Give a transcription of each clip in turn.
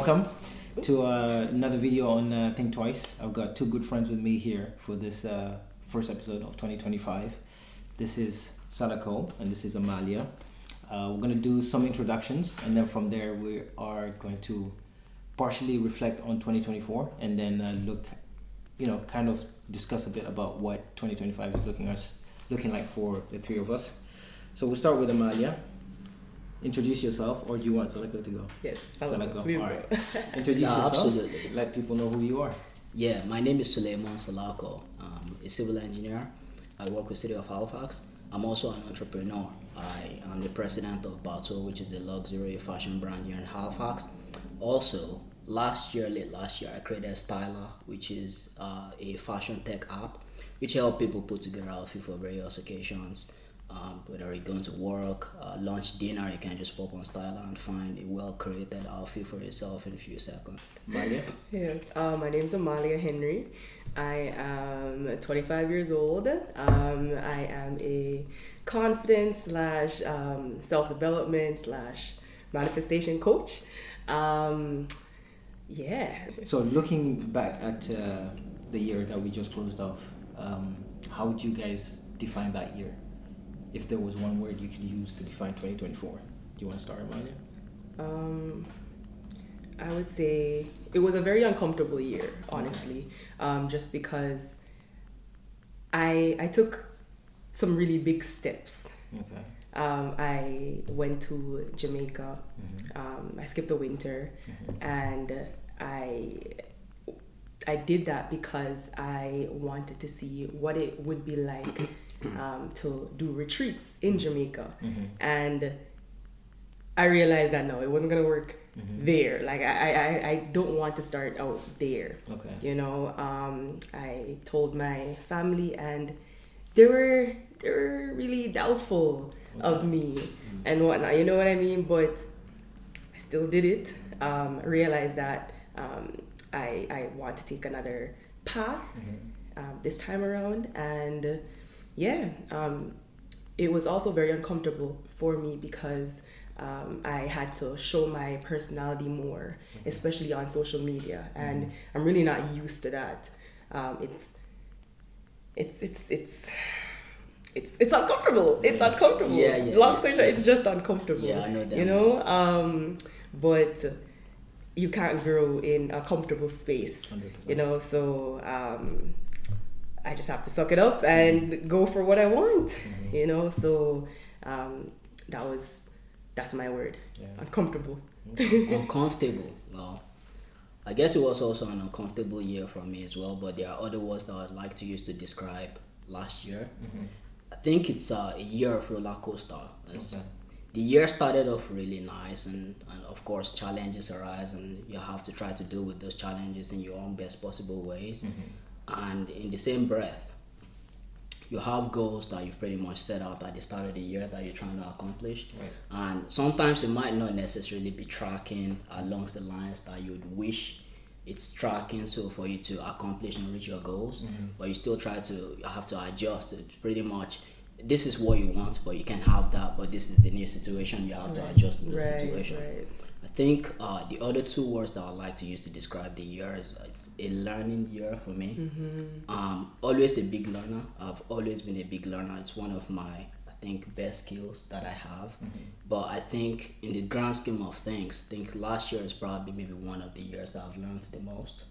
welcome to another video on Think Twice. I've got two good friends with me here for this first episode of 2025. This is Sadako and this is Amalia. We're going to do some introductions, and then from there we are going to partially reflect on 2024 and then look, kind of discuss a bit about what 2025 is looking like for the three of us. So we'll start with Amalia. Introduce yourself, or do you want Sadako to go? Yes, Sadako. please All go. right. Introduce yourself. Absolutely. Let people know who you are. Yeah, my name is Suleiman Salako. I'm a civil engineer. I work with City of Halifax. I'm also an entrepreneur. I am the president of Bato, which is a luxury fashion brand here in Halifax. Also, late last year, I created Styler, which is a fashion tech app, which helps people put together outfits for various occasions. Whether you're going to work, lunch, dinner, you can just pop on Styler and find a well-created outfit for yourself in a few seconds. Amalia? Yes, my name is Amalia Henry. I am 25 years old. I am a confidence slash self-development slash manifestation coach. Yeah. So looking back at the year that we just closed off, how would you guys define that year? If there was one word you could use to define 2024, do you want to start, Amalia? I would say it was a very uncomfortable year, honestly, just because I took some really big steps. Okay. I went to Jamaica. I skipped the winter, and I did that because I wanted to see what it would be like to do retreats in Jamaica. And I realized that no, it wasn't gonna work there. Like I don't want to start out there. Okay. I told my family, and they were really doubtful of me and whatnot. You know what I mean? But I still did it. Realized that I want to take another path this time around, and it was also very uncomfortable for me because I had to show my personality more, especially on social media, and I'm really not used to that. It's uncomfortable. It's uncomfortable. Yeah. Long story short, it's just uncomfortable. Yeah, I know that. But you can't grow in a comfortable space. 100%. So I just have to suck it up and go for what I want. So that's my word. Yeah. Uncomfortable. Uncomfortable. Well, I guess it was also an uncomfortable year for me as well, but there are other words that I'd like to use to describe last year. I think it's a year of roller coaster. The year started off really nice, and of course challenges arise, and you have to try to deal with those challenges in your own best possible ways. And in the same breath, you have goals that you've pretty much set out at the start of the year that you're trying to accomplish. Right. And sometimes it might not necessarily be tracking along the lines that you'd wish it's tracking so for you to accomplish and reach your goals, but you still have to adjust. It's pretty much, this is what you want, but you can't have that, but this is the new situation, you have to adjust to the situation. Right. I think the other two words that I like to use to describe the year is it's a learning year for me. Always a big learner. I've always been a big learner. It's one of my, I think, best skills that I have. But I think in the grand scheme of things, I think last year is probably maybe one of the years that I've learned the most.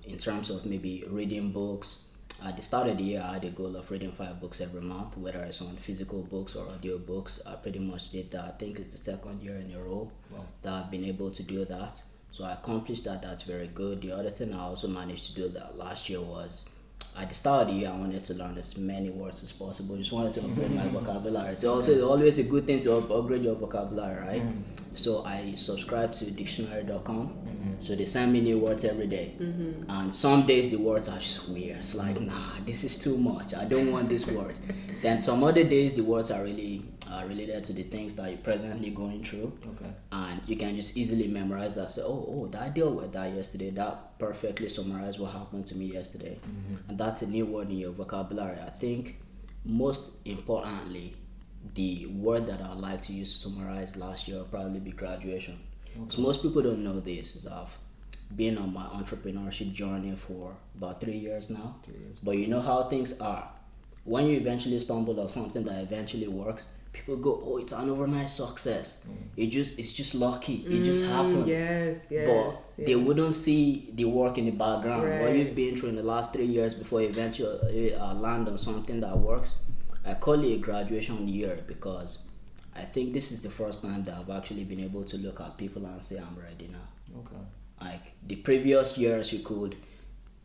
In terms of maybe reading books. At the start of the year, I had a goal of reading 5 books every month, whether it's on physical books or audio books. I pretty much did that. I think it's the second year in a row that I've been able to do that. So I accomplished that. That's very good. The other thing I also managed to do that last year was, at the start of the year, I wanted to learn as many words as possible. Just wanted to upgrade my vocabulary. It's also always a good thing to upgrade your vocabulary, right? So I subscribe to dictionary.com. So they send me new words every day. And some days the words are just weird. It's like, nah, this is too much. I don't want this word. Then some other days the words are really related to the things that you're presently going through. And you can just easily memorize that. Say, oh, I dealt with that yesterday. That perfectly summarized what happened to me yesterday. And that's a new word in your vocabulary. I think most importantly, the word that I'd like to use to summarize last year will probably be graduation. So most people don't know this. Is I've been on my entrepreneurship journey for about 3 years now. 3 years. But you know how things are. When you eventually stumble on something that eventually works, people go, "Oh, it's an overnight success. It's just lucky. It just happens." Yes, yes. But they wouldn't see the work in the background. What Right. you've been through in the last 3 years before you eventually land on something that works. I call it a graduation year because I think this is the first time that I've actually been able to look at people and say I'm ready now. Okay. Like the previous years,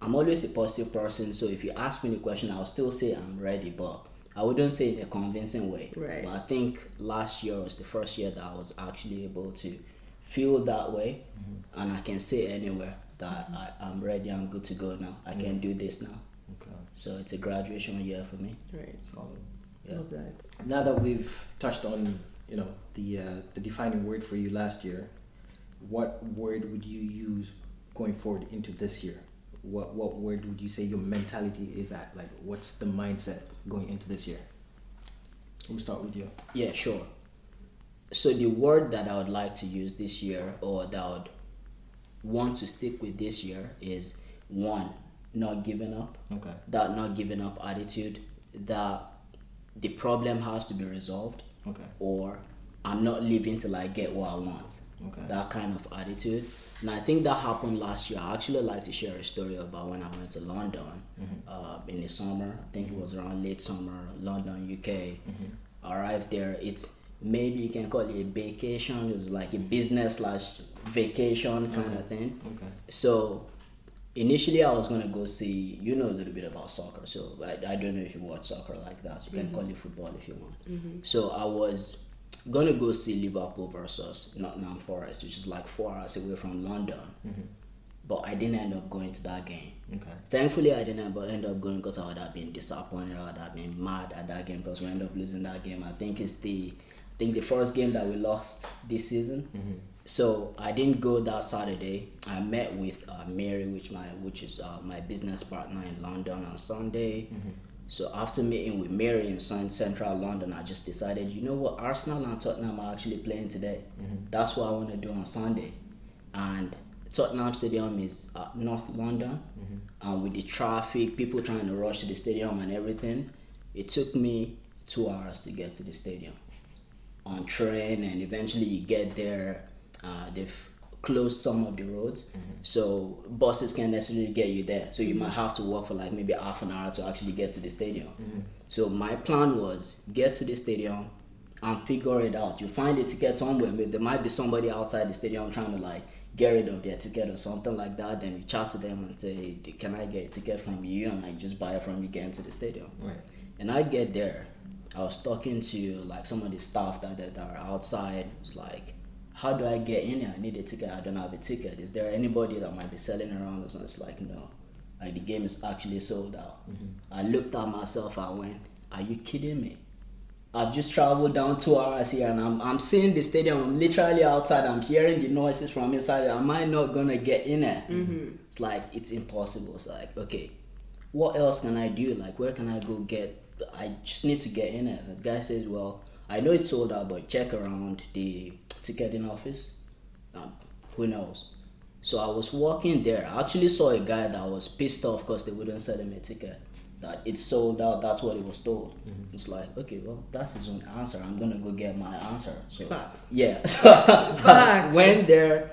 I'm always a positive person, so if you ask me the question, I'll still say I'm ready, but I wouldn't say it in a convincing way. Right. But I think last year was the first year that I was actually able to feel that way, and I can say anywhere that I'm ready, I'm good to go now. I can do this now. Okay. So it's a graduation year for me. Right. Solid. Yeah. Love that. Now that we've touched on, the defining word for you last year, what word would you use going forward into this year? What word would you say your mentality is at? Like, what's the mindset going into this year? We'll start with you. Yeah, sure. So the word that I would like to use this year, or that I would want to stick with this year, is one, not giving up. Okay. That not giving up attitude, that the problem has to be resolved, Okay. or I'm not living till I get what I want. Okay. That kind of attitude. And I think that happened last year. I actually like to share a story about when I went to London in the summer. I think it was around late summer, London, UK. Arrived there. It's maybe you can call it a vacation. It was like a business / vacation kind of thing. Okay. So initially I was going to go see, a little bit about soccer. So I don't know if you watch soccer like that. You can call it football if you want. So I was gonna go see Liverpool versus Nottingham Forest, which is like 4 hours away from London. But I didn't end up going to that game. Okay. Thankfully, I didn't end up going because I would have been disappointed. I would have been mad at that game because we ended up losing that game. I think the first game that we lost this season. So I didn't go that Saturday. I met with Mary, which is my business partner in London, on Sunday. So after meeting with Mary in central London, I just decided, you know what, Arsenal and Tottenham are actually playing today. That's what I want to do on Sunday. And Tottenham Stadium is North London. And with the traffic, people trying to rush to the stadium and everything, it took me 2 hours to get to the stadium on train. And eventually you get there, they've closed some of the roads, so buses can't necessarily get you there, so you might have to walk for like maybe half an hour to actually get to the stadium. So my plan was get to the stadium and figure it out. You find a ticket somewhere, maybe there might be somebody outside the stadium trying to like get rid of their ticket or something like that. Then you chat to them and say, can I get a ticket from you? And I just buy it from you, get into the stadium. Right. And I get there, I was talking to like some of the staff that are outside. It's like, how do I get in here? I need a ticket. I don't have a ticket. Is there anybody that might be selling around or something? It's like, no. Like, the game is actually sold out. I looked at myself. I went, are you kidding me? I've just traveled down 2 hours here and I'm seeing the stadium. I'm literally outside. I'm hearing the noises from inside. Am I not going to get in there? It's like, it's impossible. It's like, okay, what else can I do? Like, where can I go get? I just need to get in there. The guy says, well, I know it's sold out, but check around the ticketing office. Who knows? So I was walking there. I actually saw a guy that was pissed off because they wouldn't sell him a ticket. That it's sold out. That's what he was told. It's like, okay, well, that's his own answer. I'm gonna go get my answer. So Facts. yeah. So Facts. went there.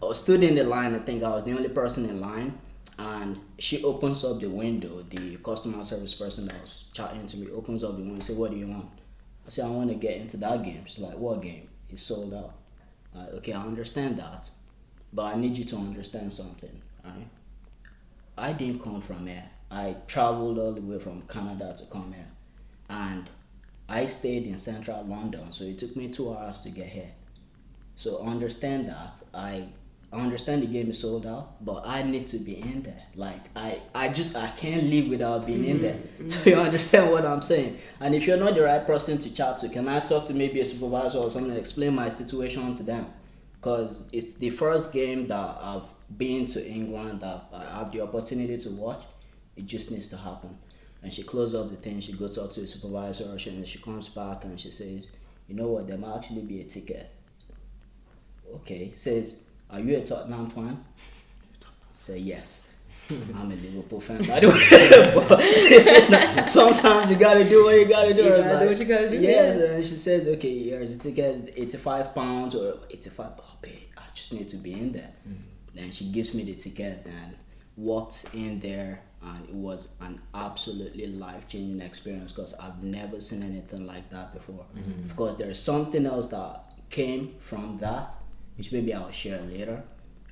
I stood in the line. I think I was the only person in line. And she opens up the window. The customer service person that was chatting to me opens up the window and says, what do you want? I said, I want to get into that game. She's like, what game? It's sold out. Okay, I understand that, but I need you to understand something. Right? I didn't come from here. I traveled all the way from Canada to come here, and I stayed in central London, so it took me 2 hours to get here. So understand that. I understand the game is sold out, but I need to be in there. Like, I can't live without being in there. So you understand what I'm saying? And if you're not the right person to chat to, can I talk to maybe a supervisor or something, explain my situation to them? Because it's the first game that I've been to England that I have the opportunity to watch. It just needs to happen. And she closed up the thing, she goes talk to a supervisor, and she comes back and she says, you know what, there might actually be a ticket. okay. Says, are you a Tottenham fan? Say yes. I'm a Liverpool fan, by the way. But sometimes you gotta do what you gotta do. You I was gotta do what you gotta do, Yes, yeah. and she says, okay, here's the ticket, £85 or 85. I'll pay. I just need to be in there. Then she gives me the ticket and walked in there, and it was an absolutely life-changing experience because I've never seen anything like that before. Of course, there's something else that came from that, which maybe I'll share later.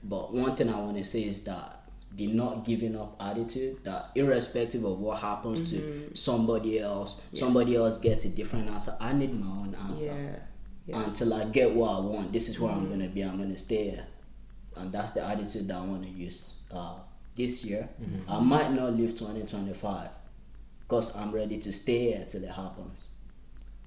But one thing I want to say is that the not giving up attitude, that irrespective of what happens to somebody else, somebody else gets a different answer. I need my own answer. Yeah. Until I get what I want. This is where I'm going to be. I'm going to stay here. And that's the attitude that I want to use this year. I might not live 2025 because I'm ready to stay here till it happens.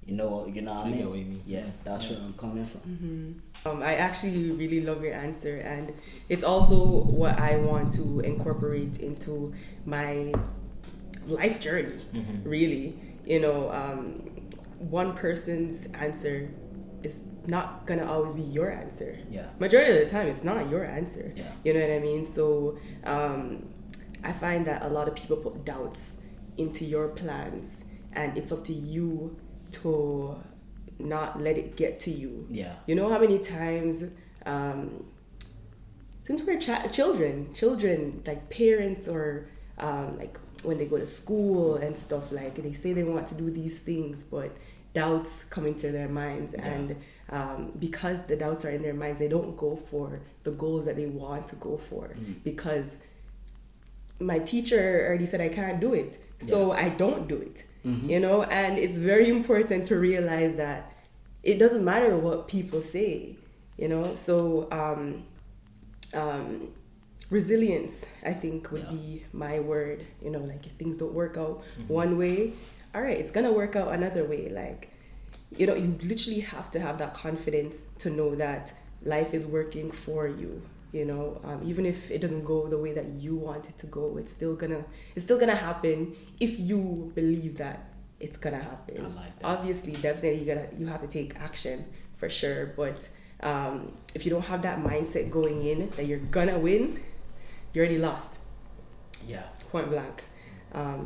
You know what I get what mean? you mean. Yeah, that's where I'm coming from. I actually really love your answer, and it's also what I want to incorporate into my life journey. Really, one person's answer is not gonna always be your answer. Yeah. Majority of the time, it's not your answer. Yeah. You know what I mean? So I find that a lot of people put doubts into your plans, and it's up to you to not let it get to you. Yeah. You know how many times, since we're children, like parents or like when they go to school and stuff, like they say they want to do these things, but doubts come into their minds, and because the doubts are in their minds, they don't go for the goals that they want to go for because my teacher already said I can't do it, so I don't do it. And it's very important to realize that it doesn't matter what people say, so resilience, I think, would be my word. Like if things don't work out one way, all right, it's gonna work out another way. Like, you literally have to have that confidence to know that life is working for you. Even if it doesn't go the way that you want it to go, it's still gonna happen if you believe that it's gonna happen. I like that. Obviously, definitely, you have to take action for sure. But if you don't have that mindset going in that you're gonna win, you're already lost. Yeah. Point blank.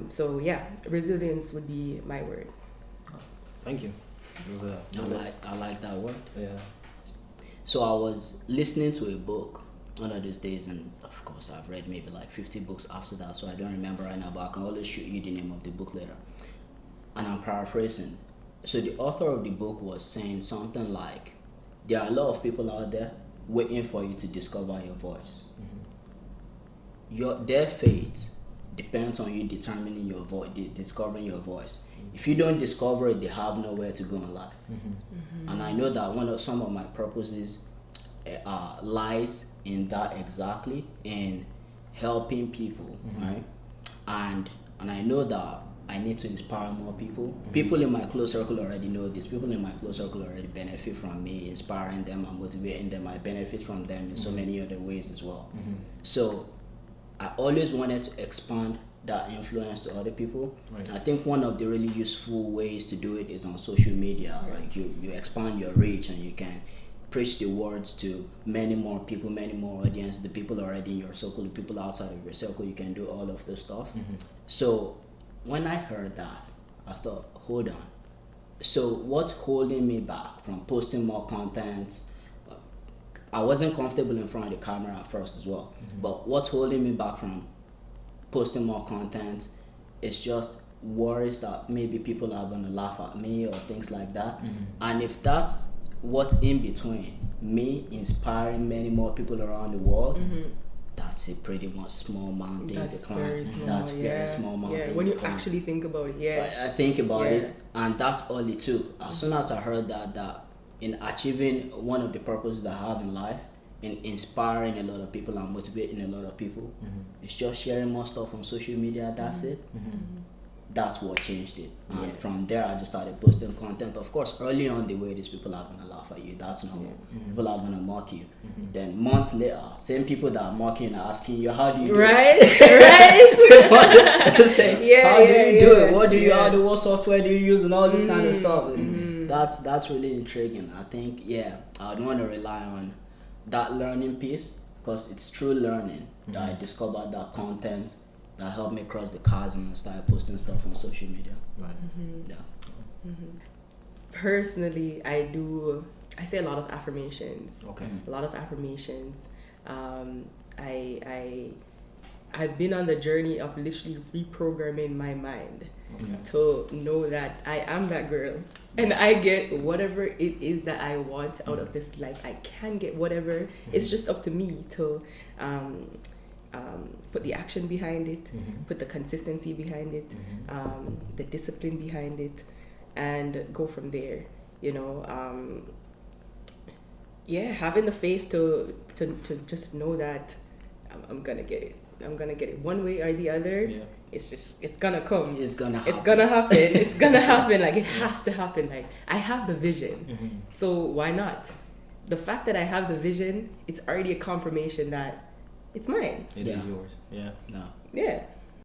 So yeah, resilience would be my word. Thank you. I like that word. Yeah. So I was listening to a book one of these days, and of course I've read maybe like 50 books after that, so I don't remember right now, but I can always shoot you the name of the book later. And I'm paraphrasing. So the author of the book was saying something like, there are a lot of people out there waiting for you to discover your voice. Their fate depends on you determining your voice, discovering your voice. If you don't discover it, they have nowhere to go in life. And I know that some of my purposes lies in that exactly, in helping people, right? And I know that I need to inspire more people. People in my close circle already know this. People in my close circle already benefit from me inspiring them and motivating them. I benefit from them in so many other ways as well. So I always wanted to expand that influence to other people. Right. I think one of the really useful ways to do it is on social media. Like you expand your reach and you can preach the words to many more people, many more audience, the people already in your circle, the people outside of your circle. You can do all of this stuff. So when I heard that, I thought, hold on. So what's holding me back from posting more content? I wasn't comfortable in front of the camera at first as well. But what's holding me back from posting more content is just worries that maybe people are going to laugh at me or things like that. And if that's what's in between me inspiring many more people around the world, that's a pretty much small mountain to climb. Very small, That's very small mountain. Yeah, when to you climb. actually think about it, I think about it, and that's all it took. As soon as I heard that in achieving one of the purposes that I have in life, in inspiring a lot of people and motivating a lot of people, it's just sharing more stuff on social media. That's it. That's what changed it. And from there, I just started posting content. Of course, early on, the way these people are gonna laugh at you, that's normal. People are gonna mock you. Then months later, same people that are mocking are asking you, how do you do it? Right? Say, how do you do it? What do you do? What software do you use? And all this kind of stuff. And that's really intriguing. I think, I would want to rely on that learning piece, because it's through learning that I discovered that content that helped me cross the chasm and start posting stuff on social media. Right. Yeah. Personally, I say a lot of affirmations. Okay. A lot of affirmations. I've been on the journey of literally reprogramming my mind to know that I am that girl and I get whatever it is that I want out of this life. I can get whatever. It's just up to me to put the action behind it, put the consistency behind it, the discipline behind it, and go from there. You know, having the faith to just know that I'm gonna get it. I'm gonna get it one way or the other. Yeah. It's gonna come. It's gonna happen. It's gonna happen. It's gonna happen. Like, it has to happen. Like, I have the vision, so why not? The fact that I have the vision, it's already a confirmation that it's mine. It is yours. Yeah. No. Yeah.